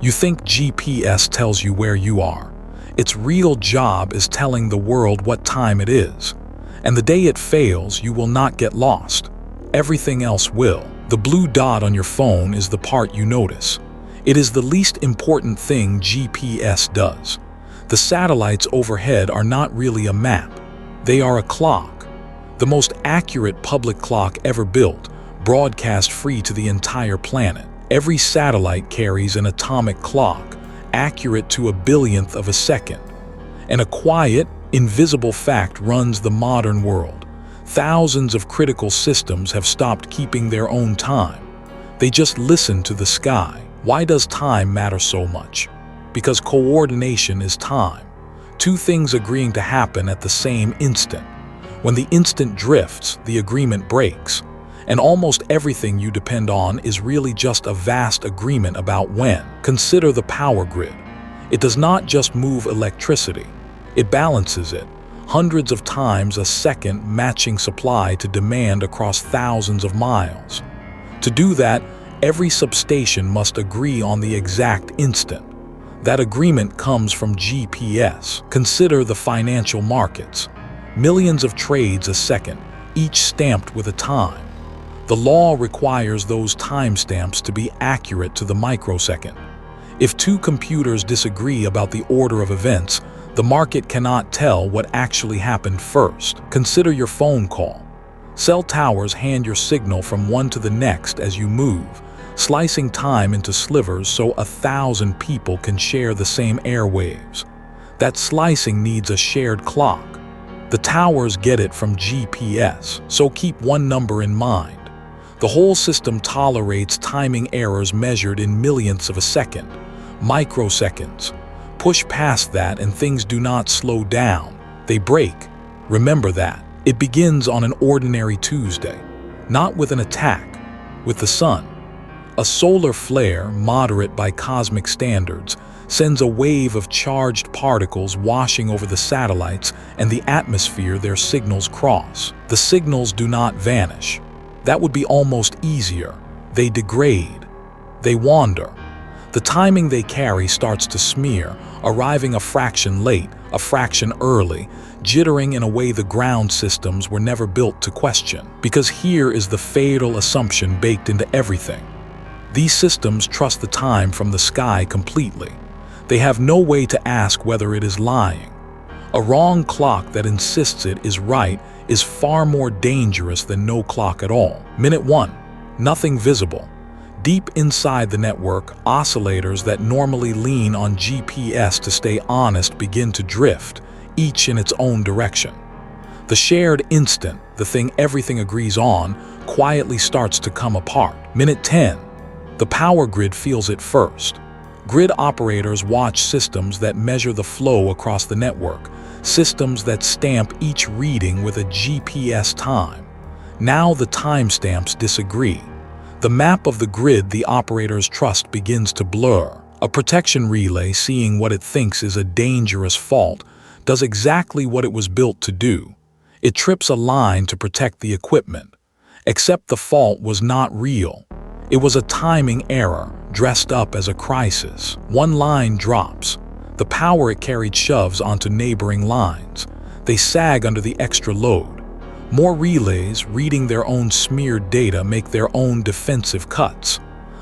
You think GPS tells you where you are. Its real job is telling the world what time it is. And the day it fails, you will not get lost. Everything else will. The blue dot on your phone is the part you notice. It is the least important thing GPS does. The satellites overhead are not really a map. They are a clock. The most accurate public clock ever built, broadcast free to the entire planet. Every satellite carries an atomic clock, accurate to a billionth of a second. And a quiet, invisible fact runs the modern world. Thousands of critical systems have stopped keeping their own time. They just listen to the sky. Why does time matter so much? Because coordination is time. Two things agreeing to happen at the same instant. When the instant drifts, the agreement breaks. And almost everything you depend on is really just a vast agreement about when. Consider the power grid. It does not just move electricity. It balances it, hundreds of times a second, matching supply to demand across thousands of miles. To do that, every substation must agree on the exact instant. That agreement comes from GPS. Consider the financial markets. Millions of trades a second, each stamped with a time. The law requires those timestamps to be accurate to the microsecond. If two computers disagree about the order of events, the market cannot tell what actually happened first. Consider your phone call. Cell towers hand your signal from one to the next as you move, slicing time into slivers so 1,000 people can share the same airwaves. That slicing needs a shared clock. The towers get it from GPS, so keep one number in mind. The whole system tolerates timing errors measured in millionths of a second, microseconds. Push past that and things do not slow down, they break. Remember that. It begins on an ordinary Tuesday, not with an attack, with the sun. A solar flare, moderate by cosmic standards, sends a wave of charged particles washing over the satellites and the atmosphere their signals cross. The signals do not vanish. That would be almost easier. They degrade. They wander. The timing they carry starts to smear, arriving a fraction late, a fraction early, jittering in a way the ground systems were never built to question. Because here is the fatal assumption baked into everything. These systems trust the time from the sky completely. They have no way to ask whether it is lying. A wrong clock that insists it is right is far more dangerous than no clock at all. Minute 1. Nothing visible. Deep inside the network, oscillators that normally lean on GPS to stay honest begin to drift, each in its own direction. The shared instant, the thing everything agrees on, quietly starts to come apart. Minute 10. The power grid feels it first. Grid operators watch systems that measure the flow across the network, systems that stamp each reading with a GPS time. Now the timestamps disagree. The map of the grid the operators trust begins to blur. A protection relay, seeing what it thinks is a dangerous fault, does exactly what it was built to do. It trips a line to protect the equipment. Except the fault was not real. It was a timing error, dressed up as a crisis. One line drops. The power it carried shoves onto neighboring lines. They sag under the extra load. More relays, reading their own smeared data, make their own defensive cuts.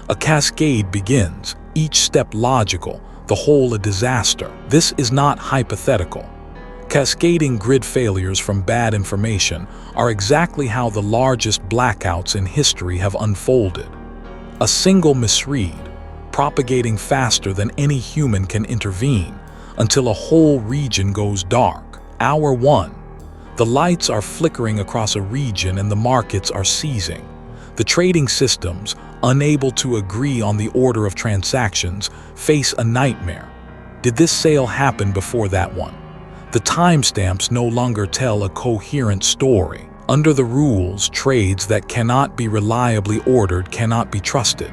A cascade begins, each step logical, the whole a disaster. This is not hypothetical. Cascading grid failures from bad information are exactly how the largest blackouts in history have unfolded. A single misread, propagating faster than any human can intervene, until a whole region goes dark. Hour 1. The lights are flickering across a region and the markets are seizing. The trading systems, unable to agree on the order of transactions, face a nightmare. Did this sale happen before that one? The timestamps no longer tell a coherent story. Under the rules, trades that cannot be reliably ordered cannot be trusted.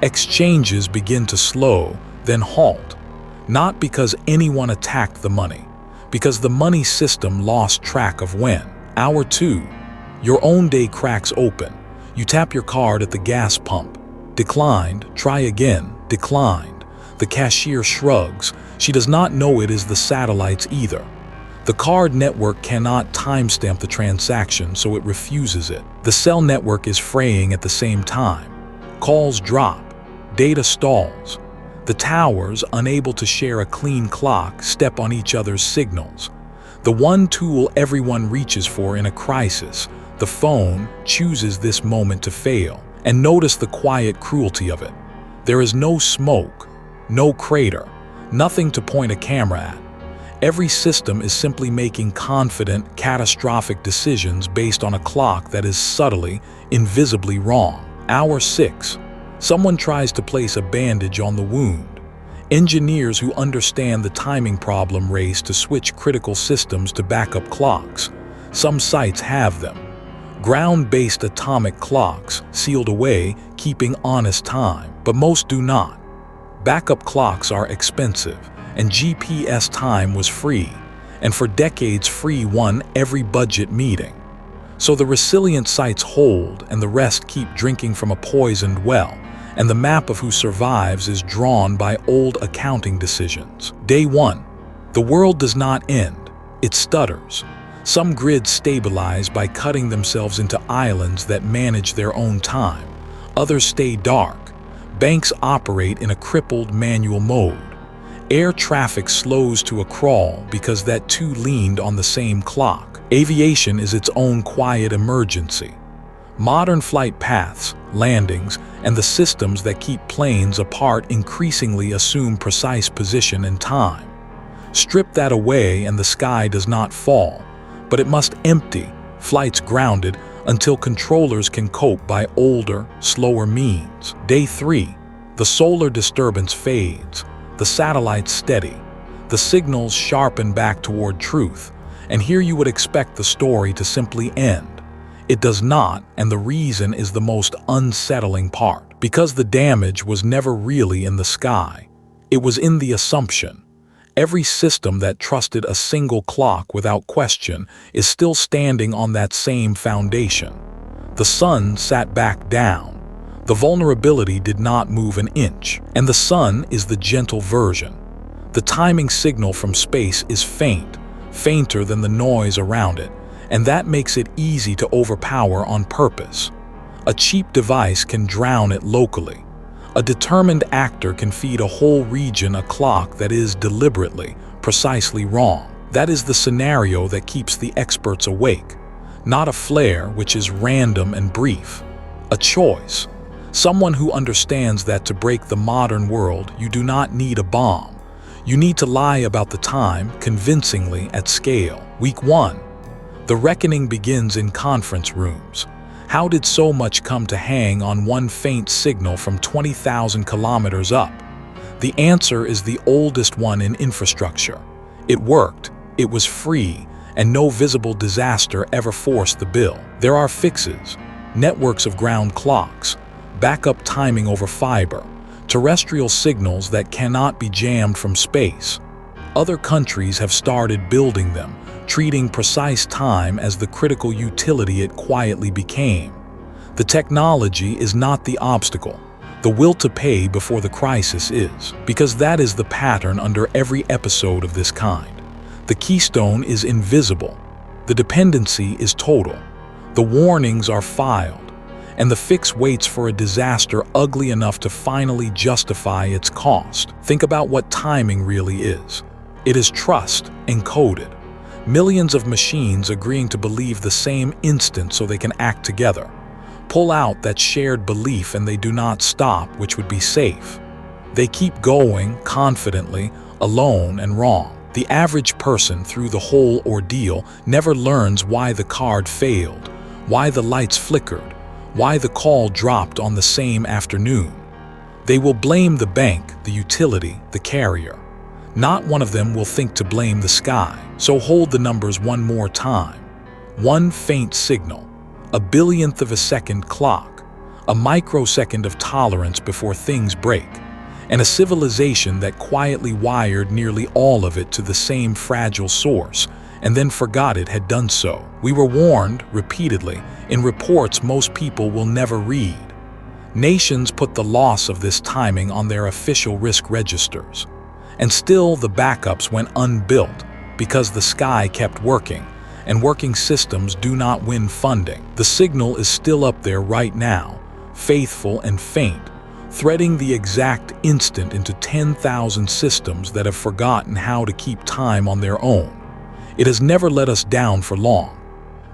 Exchanges begin to slow, then halt. Not because anyone attacked the money, because the money system lost track of when. Hour 2. Your own day cracks open. You tap your card at the gas pump. Declined, try again, declined. The cashier shrugs. She does not know it is the satellites either. The card network cannot timestamp the transaction, so it refuses it. The cell network is fraying at the same time. Calls drop. Data stalls. The towers, unable to share a clean clock, step on each other's signals. The one tool everyone reaches for in a crisis, the phone, chooses this moment to fail. And notice the quiet cruelty of it. There is no smoke, no crater, nothing to point a camera at. Every system is simply making confident, catastrophic decisions based on a clock that is subtly, invisibly wrong. Hour 6. Someone tries to place a bandage on the wound. Engineers who understand the timing problem race to switch critical systems to backup clocks. Some sites have them. Ground-based atomic clocks, sealed away, keeping honest time, but most do not. Backup clocks are expensive, and GPS time was free, and for decades free won every budget meeting. So the resilient sites hold, and the rest keep drinking from a poisoned well, and the map of who survives is drawn by old accounting decisions. Day 1. The world does not end, it stutters. Some grids stabilize by cutting themselves into islands that manage their own time. Others stay dark. Banks operate in a crippled manual mode. Air traffic slows to a crawl because that too leaned on the same clock. Aviation is its own quiet emergency. Modern flight paths, landings, and the systems that keep planes apart increasingly assume precise position and time. Strip that away and the sky does not fall, but it must empty, flights grounded, until controllers can cope by older, slower means. Day 3. The solar disturbance fades. The satellites steady. The signals sharpen back toward truth. And here you would expect the story to simply end. It does not, and the reason is the most unsettling part. Because the damage was never really in the sky. It was in the assumption. Every system that trusted a single clock without question is still standing on that same foundation. The sun sat back down. The vulnerability did not move an inch, and the sun is the gentle version. The timing signal from space is faint, fainter than the noise around it, and that makes it easy to overpower on purpose. A cheap device can drown it locally. A determined actor can feed a whole region a clock that is deliberately, precisely wrong. That is the scenario that keeps the experts awake. Not a flare, which is random and brief. A choice. Someone who understands that to break the modern world, you do not need a bomb. You need to lie about the time convincingly at scale. Week 1. The reckoning begins in conference rooms. How did so much come to hang on one faint signal from 20,000 kilometers up? The answer is the oldest one in infrastructure. It worked, it was free, and no visible disaster ever forced the bill. There are fixes, networks of ground clocks, backup timing over fiber, terrestrial signals that cannot be jammed from space. Other countries have started building them, treating precise time as the critical utility it quietly became. The technology is not the obstacle. The will to pay before the crisis is, because that is the pattern under every episode of this kind. The keystone is invisible. The dependency is total. The warnings are filed, and the fix waits for a disaster ugly enough to finally justify its cost. Think about what timing really is. It is trust encoded. Millions of machines agreeing to believe the same instant so they can act together. Pull out that shared belief and they do not stop, which would be safe. They keep going confidently, alone and wrong. The average person through the whole ordeal never learns why the card failed, why the lights flickered, why the call dropped on the same afternoon. They will blame the bank, the utility, the carrier. Not one of them will think to blame the sky. So hold the numbers one more time. One faint signal, a billionth of a second clock, a microsecond of tolerance before things break, and a civilization that quietly wired nearly all of it to the same fragile source, and then forgot it had done so. We were warned, repeatedly, in reports most people will never read. Nations put the loss of this timing on their official risk registers. And still the backups went unbuilt because the sky kept working, and working systems do not win funding. The signal is still up there right now, faithful and faint, threading the exact instant into 10,000 systems that have forgotten how to keep time on their own. It has never let us down for long.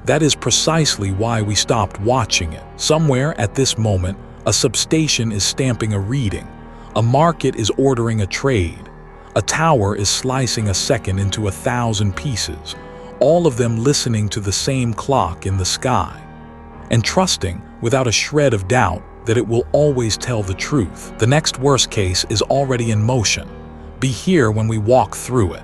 That is precisely why we stopped watching it. Somewhere at this moment, a substation is stamping a reading, a market is ordering a trade, a tower is slicing a second into 1,000 pieces, all of them listening to the same clock in the sky, and trusting, without a shred of doubt, that it will always tell the truth. The next worst case is already in motion. Be here when we walk through it.